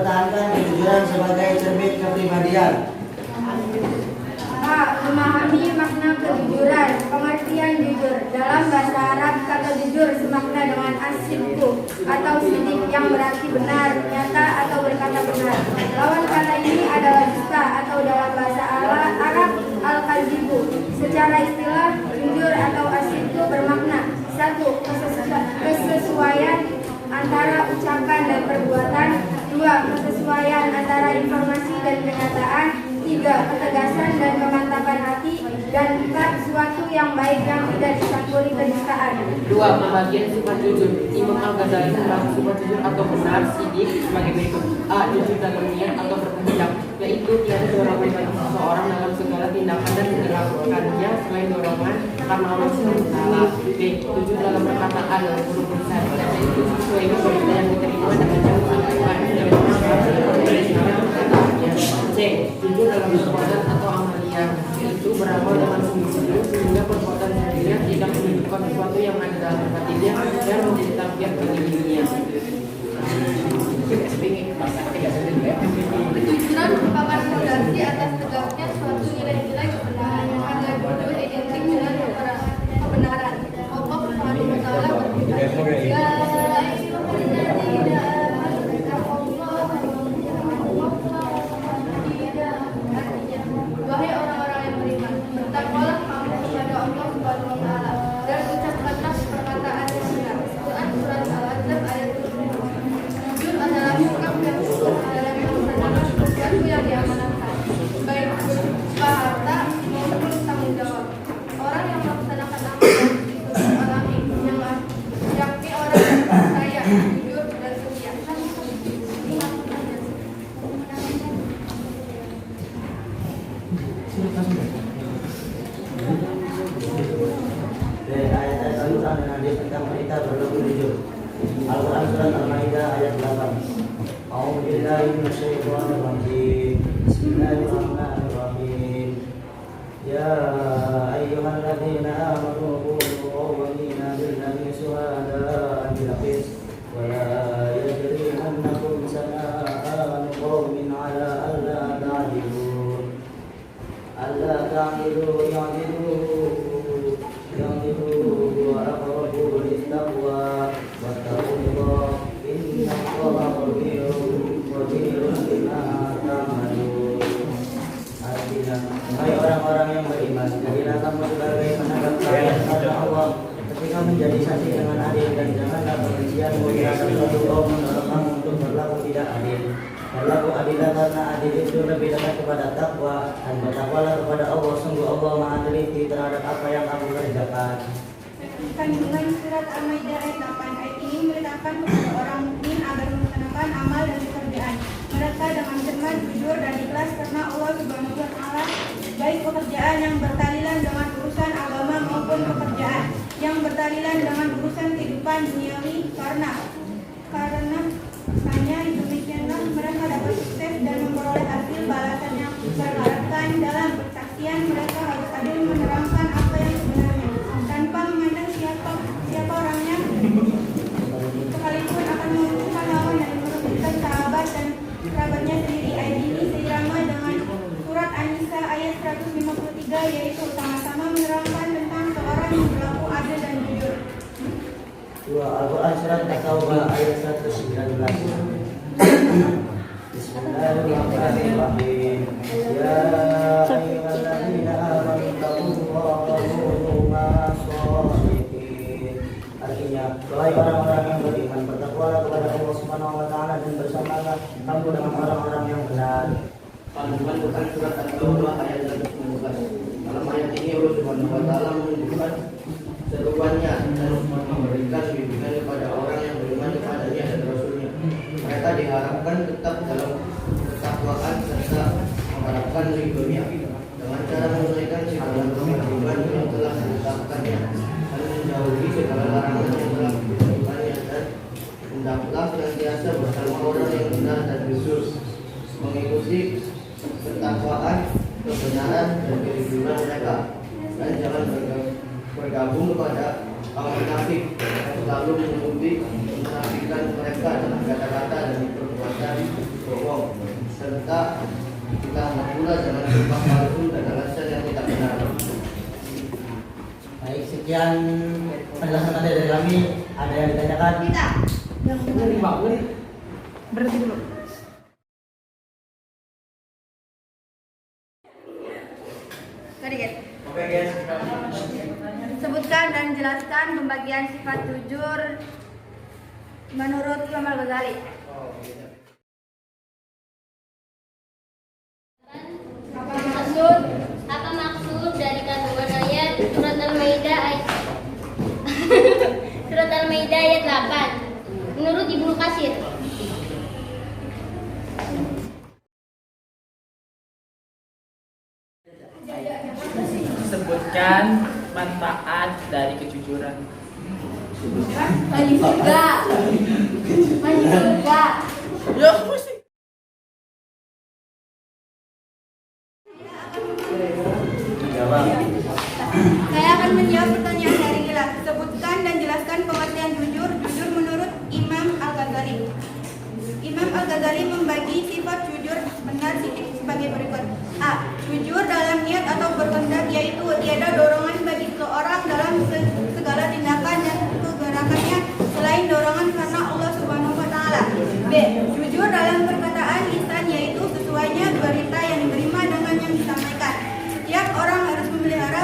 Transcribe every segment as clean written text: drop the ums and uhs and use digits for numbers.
mempertahankan kejujuran sebagai cermin kepribadian. A. Memahami makna kejujuran. Pengertian jujur. Dalam bahasa Arab, kata jujur semakna dengan as-sidqu atau sidik yang berarti benar, nyata atau berkata benar. Lawan kata ini adalah dusta atau dalam bahasa Arab al-kadzibu. Secara istilah, jujur atau as-sidqu bermakna 1. Kesesuaian antara ucapan dan perbuatan. 2. Kesesuaian antara informasi dan kenyataan. 3. Ketegasan dan kemantapan hati. Dan 4. Suatu yang baik yang tidak dicampuri kedustaan. 2. Pembagian sifat jujur. Imam Al-Ghazali membahas sifat jujur atau benar sidik sebagai berikut. A. Jujur dalam niat atau bertindak, yaitu tiada dorongan bagi seseorang dalam segala tindakan dan dilakukannya selain dorongan karena Allah SWT. B. Jujur dalam perkataan dan berurusan, yaitu sesuai dengan berita yang diterima dan yang disampaikan dengan perkataannya. C. Jujur dalam perbuatan atau amalia, yaitu beramal dengan sungguh-sungguh sehingga perbuatan dirinya tidak menunjukkan sesuatu yang ada dalam hatinya dan menjadi tabiat bagi dirinya. Kejujuran merupakan fondasi atas tegaknya suatu nilai-nilai kebenaran. Karena jujur identik dengan kebenaran. Allah Subhanahu wa Ta'ala wahai orang-orang yang beriman, bertakwalah kamu kepada Allah Subhanahu wa Ta'ala dan ucapkanlah perkataan yang benar. Quran surat Al-Ahzab ayat 7. Jujur adalah sikap yang utuh dalam melaksanakan sesuatu yang diamanatkan, baik berupa harta maupun tanggung jawab. Orang yang melaksanakan amanah itu alami yang yakni orang yang percaya, jujur dan setia. Dari ayat-ayat Al-Quran dan hadis tentang perintah berlaku jujur. Al-Quran surat Al-Maidah ayat 8. A'udzubillahi minasyaitonir rajim. Bismillahirrahmanirrahim. Ya ayyuhalladzina amanu kunu qawwamina billahi syuhada'a bil qist wa la yajrimannakum shana'anu qawmin 'ala alla ta'dilu ya'dilu wa aqrabu lit-taqwa wattaqullah innallaha khabirun bima ta'malun. Artinya, hai orang-orang yang beriman, jadilah kamu sebagai penegak syariat karena Allah ketika menjadi saksi dengan adil, dan janganlah kebencianmu terhadap suatu kaum mendorong kamu untuk berlaku tidak adil. Berlaku adillah karena adil itu lebih dekat kepada takwa, dan bertakwalah kepada Allah. Sungguh Allah Maha teliti terhadap apa yang kamu kerjakan. Kandungan surat Al-Maidah ayat 8. Ayat ini memerintahkan kepada orang mukmin agar melaksanakan amal dan pekerjaan mereka dengan cermat, jujur dan ikhlas karena Allah Subhanahu wa Ta'ala, baik pekerjaan yang bertalilan dengan urusan agama maupun pekerjaan yang bertalilan dengan urusan kehidupan duniawi, karena hanya demikianlah mereka dapat sukses dan memperoleh hasil balasan yang berharapkan. Dalam persaksian mereka harus adil menerangkan apa yang sebenarnya tanpa memandang siapa orangnya, sekalipun akan menguntungkan lawan dan merugikan sahabat dan kerabatnya sendiri. Ayat ini seirama dengan surat An-Nisa ayat 153, yaitu sama-sama menerangkan tentang seorang yang berlaku adil dan jujur. Al-Quran surat At-Taubah ayat 119. Bismillahirrahmanirrahim. Ya ayyuhalladzina amanu taqullaha wa kunu ma'as-shadiqin. Artinya, wahai orang-orang yang beriman, bertakwalah kepada Allah Subhanahu wa Ta'ala dan bersamalah kamu dengan orang-orang yang benar. Kandungan bukan surat At-Taubah ayat 119. Dalam ayat ini Allah Subhanahu wa Ta'ala menunjukkan seruannya dan memberikan bimbingan kepada orang yang beriman kepadanya dan Rasulnya. Mereka diharapkan tetap dalam ketakwaan serta mengharapkan ridhonya dengan cara menunaikan segala kewajiban yang telah ditetapkannya dan menjauhi segala larangan yang telah ditentukannya, dan hendaklah senantiasa bersama orang yang benar dan jujur, mengikuti ketakwaan, kebenaran dan kejujuran mereka, dan jangan bergabung kepada kaum munafik yang selalu menutupi menafikan mereka dengan kata-kata dan perbuatan serta kita pula jangan sumpah palsu dan alasan yang tidak benar. Baik, sekian penjelasan tadi dari kami. Ada yang ditanyakan? Tidak. Berhenti dulu. Sedikit. Oke guys. Sebutkan dan jelaskan pembagian sifat jujur menurut Imam Al-Ghazali. Apa maksud dari kandungan ayat surat Al-Maidah surat Al-Maidah ayat 8 menurut Ibnu Katsir? Sebutkan manfaat dari kejujuran. Masih surga. Masih surga. Ya, mesti. Jawab. Saya akan menjawab pertanyaan dari Ila. Sebutkan dan jelaskan pengertian jujur. Jujur menurut Imam Al-Ghazali. Imam Al-Ghazali membagi sifat jujur benar sebagai berikut. A. Jujur dalam niat atau berkehendak, yaitu tiada dorongan bagi seseorang dalam segala tindakan dan kegerakannya selain dorongan karena Allah Subhanahu wa taala. B. Jujur dalam perkataan lisan, yaitu sesuainya berita yang diterima dengan yang disampaikan. Setiap orang harus memelihara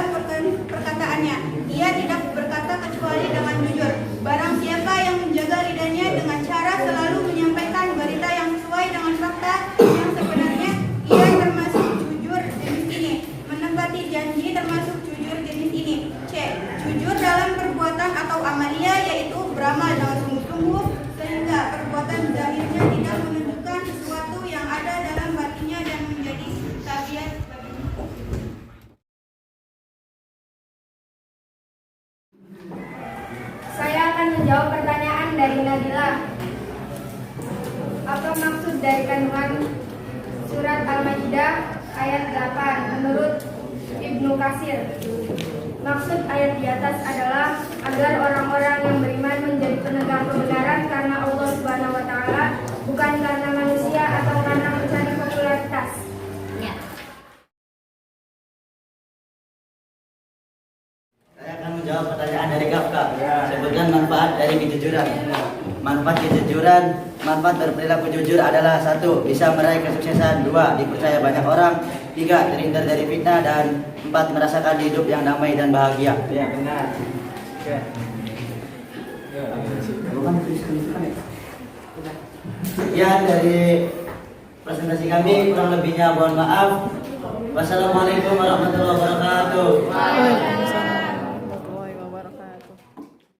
perkataannya. Ia tidak berkata kecuali dengan jujur. Barang siapa yang menjaga lidahnya dengan cara selalu menyampaikan berita yang sesuai dengan fakta yang sebenarnya, ia termasuk jujur jenis ini. Menepati janji termasuk jujur jenis ini. C. Jujur dalam perbuatan atau amalia, yaitu beramal dengan sungguh-sungguh sehingga perbuatan zahirnya tidak menunjukkan sesuatu yang ada dalam batinnya dan menjadi tabiat baginya. Saya akan menjawab pertanyaan dari Nabila. Apa maksud dari kandungan surat Al-Maidah ayat 8 menurut Ibnu Katsir? Maksud ayat di atas adalah agar orang-orang yang beriman menjadi penegak kebenaran karena Allah Subhanahu wa taala, bukan karena manusia atau karena mencari popularitas. Ya. Saya akan menjawab pertanyaan dari Kafka. Sebutkan manfaat dari kejujuran. Manfaat kejujuran, manfaat berperilaku jujur adalah 1. Bisa meraih kesuksesan. 2. Dipercaya banyak orang. 3. Terhindar dari fitnah. Dan 4. Merasakan hidup yang damai dan bahagia. Ya, benar. Oke. Sekian dari presentasi kami. Kurang lebihnya mohon maaf. Wassalamualaikum warahmatullahi wabarakatuh.